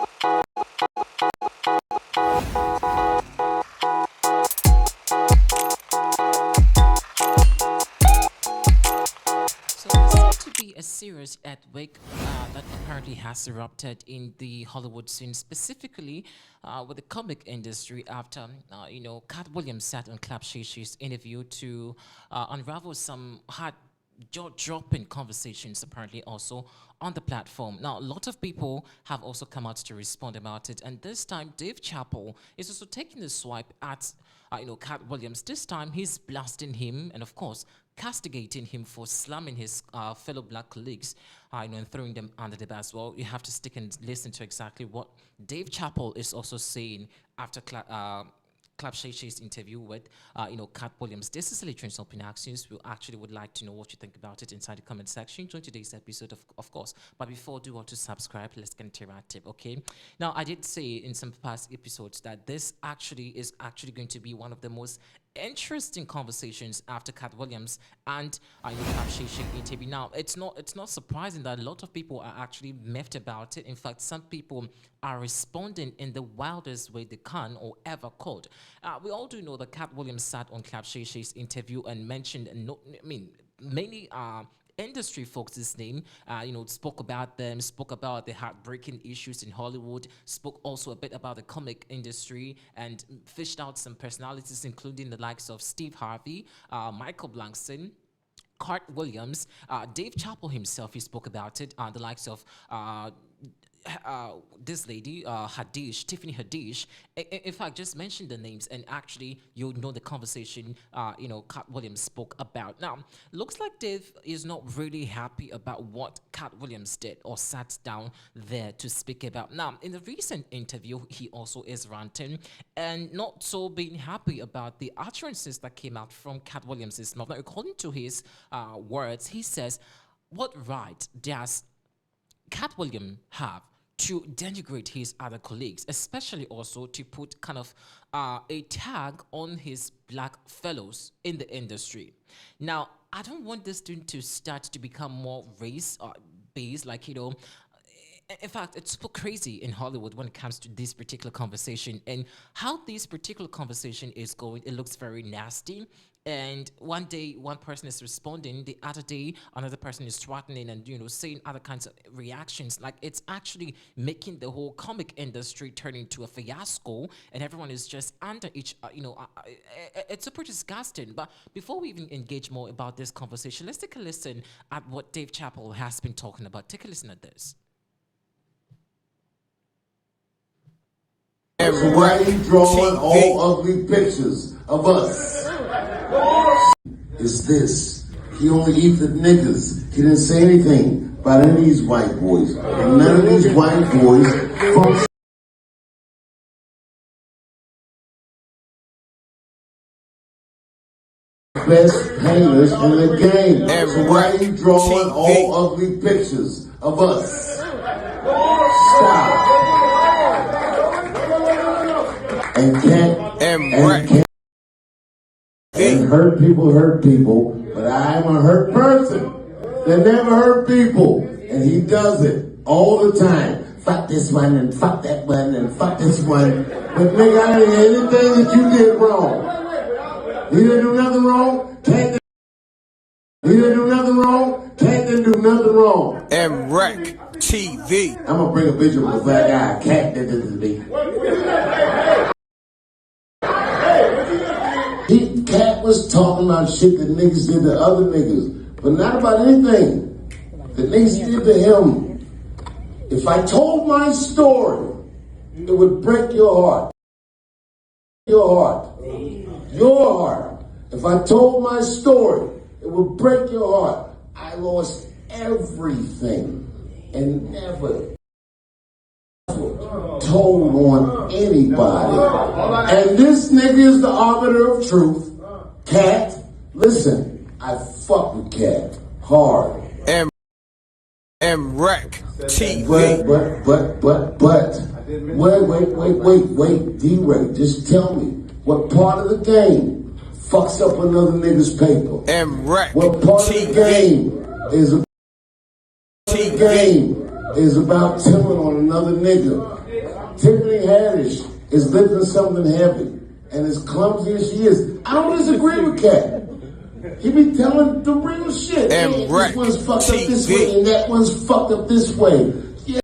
So there seems to be a serious earthquake that apparently has erupted in the Hollywood scene, specifically with the comic industry after, Katt Williams sat on Clap Shishi's interview to unravel some hard jaw-dropping conversations apparently also on the platform. Now, a lot of people have also come out to respond about it, and this time Dave Chappelle is also taking a swipe at Katt Williams. This time he's blasting him and of course castigating him for slamming his fellow black colleagues, and throwing them under the bus. Well, you have to stick and listen to exactly what Dave Chappelle is also saying after Clap Shay Shay's interview with, Katt Williams. This is Trends Open Actions. We actually would like to know what you think about it inside the comment section. Join today's episode, of course. But before, do want to subscribe. Let's get interactive, okay? Now, I did say in some past episodes that this actually is going to be one of the most interesting conversations after Katt Williams and Clap Shay Shay interview. Now, it's not surprising that a lot of people are actually miffed about it. In fact, some people are responding in the wildest way they can or ever could. We all do know that Katt Williams sat on Clap Shay Shay's interview and mentioned, many industry folks' name, spoke about them, spoke about the heartbreaking issues in Hollywood, spoke also a bit about the comic industry, and fished out some personalities, including the likes of Steve Harvey, Michael Blankson, Katt Williams, Dave Chappelle himself. He spoke about it, the likes of this lady, Tiffany Haddish. In fact, just mention the names, and actually you'll know the conversation. Katt Williams spoke about. Now, looks like Dave is not really happy about what Katt Williams did or sat down there to speak about. Now, in the recent interview, he also is ranting and not so being happy about the utterances that came out from Katt Williams' mouth. Now, according to his words, he says, "What right does Katt Williams have to denigrate his other colleagues, especially also to put kind of a tag on his black fellows in the industry?" Now, I don't want this thing to start to become more race based, in fact, it's so crazy in Hollywood when it comes to this particular conversation and how this particular conversation is going. It looks very nasty. And one day, one person is responding, the other day, another person is threatening and, saying other kinds of reactions. Like, it's actually making the whole comic industry turn into a fiasco, and everyone is just under each, it's super disgusting. But before we even engage more about this conversation, let's take a listen at what Dave Chappelle has been talking about. Take a listen at this. And why are you drawing all ugly pictures of us? It's this. He only eats the niggas. He didn't say anything about any of these white boys. And none of these white boys from best painters in the game. So why are you drawing all ugly pictures of us? Stop. And can't hurt people, but I'm a hurt person that never hurt people, and he does it all the time. Fuck this one and fuck that one and fuck this one. But nigga, I didn't hear anything that you did wrong. He didn't do nothing wrong. Katt didn't do nothing wrong. Katt didn't do nothing wrong. MREC TV. I'm gonna bring a picture of a black guy. Katt did this to me. Katt was talking about shit that niggas did to other niggas, but not about anything that niggas did to him. If I told my story, it would break your heart. Your heart. If I told my story, it would break your heart. I lost everything and never told on anybody. And this nigga is the arbiter of truth. Katt, listen, I fuck with Katt hard. MREC TV. Wait, D-Ray, just tell me, what part of the game fucks up another nigga's paper? MREC What part TV. of the game is about telling on another nigga? Tiffany Haddish is lifting something heavy, and as clumsy as she is, I don't disagree with Katt. He be telling the real shit. And Man, Wreck this one's fucked up this TV. way, and that one's fucked up this way. Yeah,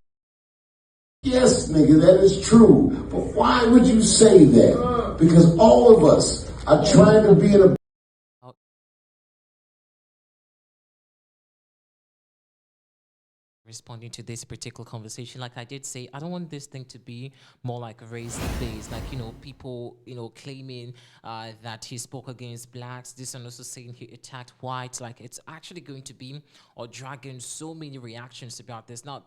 yes, nigga, that is true. But why would you say that? Because all of us are trying to be in a responding to this particular conversation, like I did say, I don't want this thing to be more like race-based, like, people, claiming that he spoke against blacks, this and also saying he attacked whites. Like, it's actually going to be or dragging so many reactions about this. Now,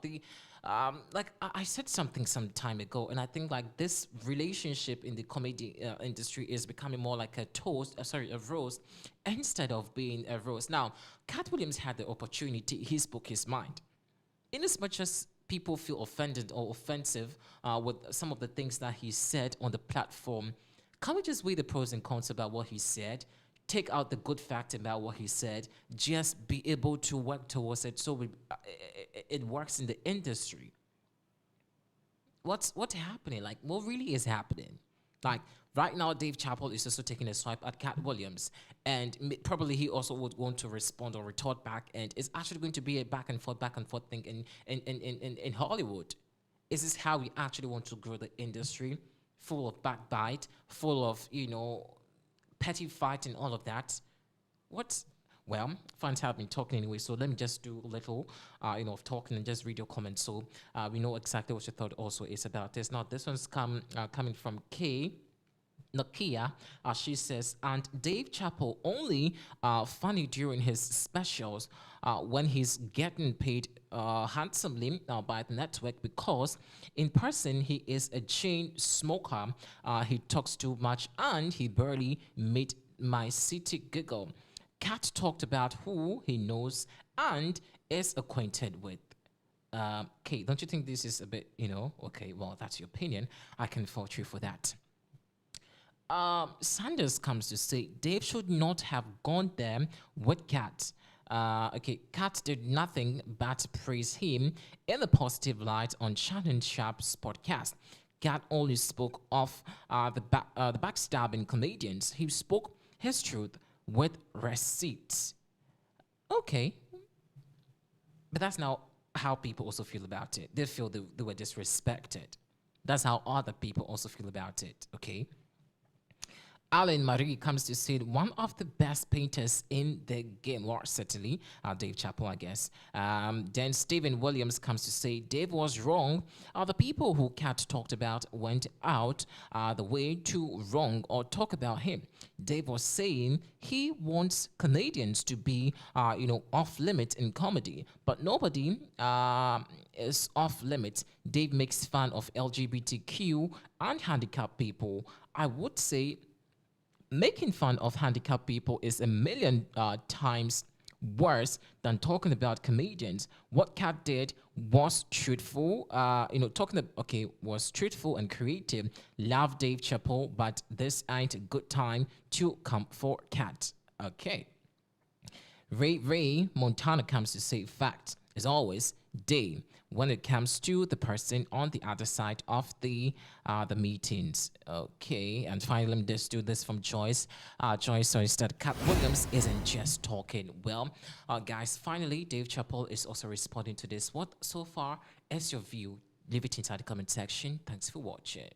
like I said something some time ago, and I think like this relationship in the comedy industry is becoming more like a a roast instead of being a roast. Now, Katt Williams had the opportunity, he spoke his mind. In as much as people feel offended or offensive with some of the things that he said on the platform, can we just weigh the pros and cons about what he said, take out the good fact about what he said, just be able to work towards it so it works in the industry? What's happening? Like, what really is happening? Like, right now, Dave Chappelle is also taking a swipe at Katt Williams, and probably he also would want to respond or retort back, and it's actually going to be a back and forth thing in Hollywood. Is this how we actually want to grow the industry? Full of backbite, full of, petty fight and all of that? What? Well, fans have been talking anyway, so let me just do a little, of talking and just read your comments, so we know exactly what your thought also is about this. Now, this one's coming from Nakia. She says, and Dave Chappelle only funny during his specials when he's getting paid handsomely by the network, because in person he is a chain smoker. He talks too much and he barely made my city giggle. Katt talked about who he knows and is acquainted with. Okay, don't you think this is a bit, okay, well, that's your opinion. I can fault you for that. Sanders comes to say Dave should not have gone there with Katt. Okay, Katt did nothing but praise him in a positive light on Shannon Sharp's podcast. Katt only spoke of the backstabbing comedians. He spoke his truth with receipts. Okay, but that's not how people also feel about it. They feel they were disrespected. That's how other people also feel about it, okay? Alan Marie comes to say one of the best painters in the game. Well, certainly, Dave Chappelle, I guess. Then Stephen Williams comes to say Dave was wrong. The people who Katt talked about went out the way to wrong or talk about him. Dave was saying he wants Canadians to be, off limit in comedy, but nobody is off limit. Dave makes fun of LGBTQ and handicapped people. I would say making fun of handicapped people is a million times worse than talking about comedians. What Katt did was truthful, was truthful and creative. Love Dave Chappelle, but this ain't a good time to come for Katt. Okay. Ray Montana comes to say fact, as always, Dave, when it comes to the person on the other side of the meetings. Okay, and finally, let me just do this from Joyce. Joyce says that Katt Williams isn't just talking. Well, guys, finally, Dave Chappelle is also responding to this. What so far is your view? Leave it inside the comment section. Thanks for watching.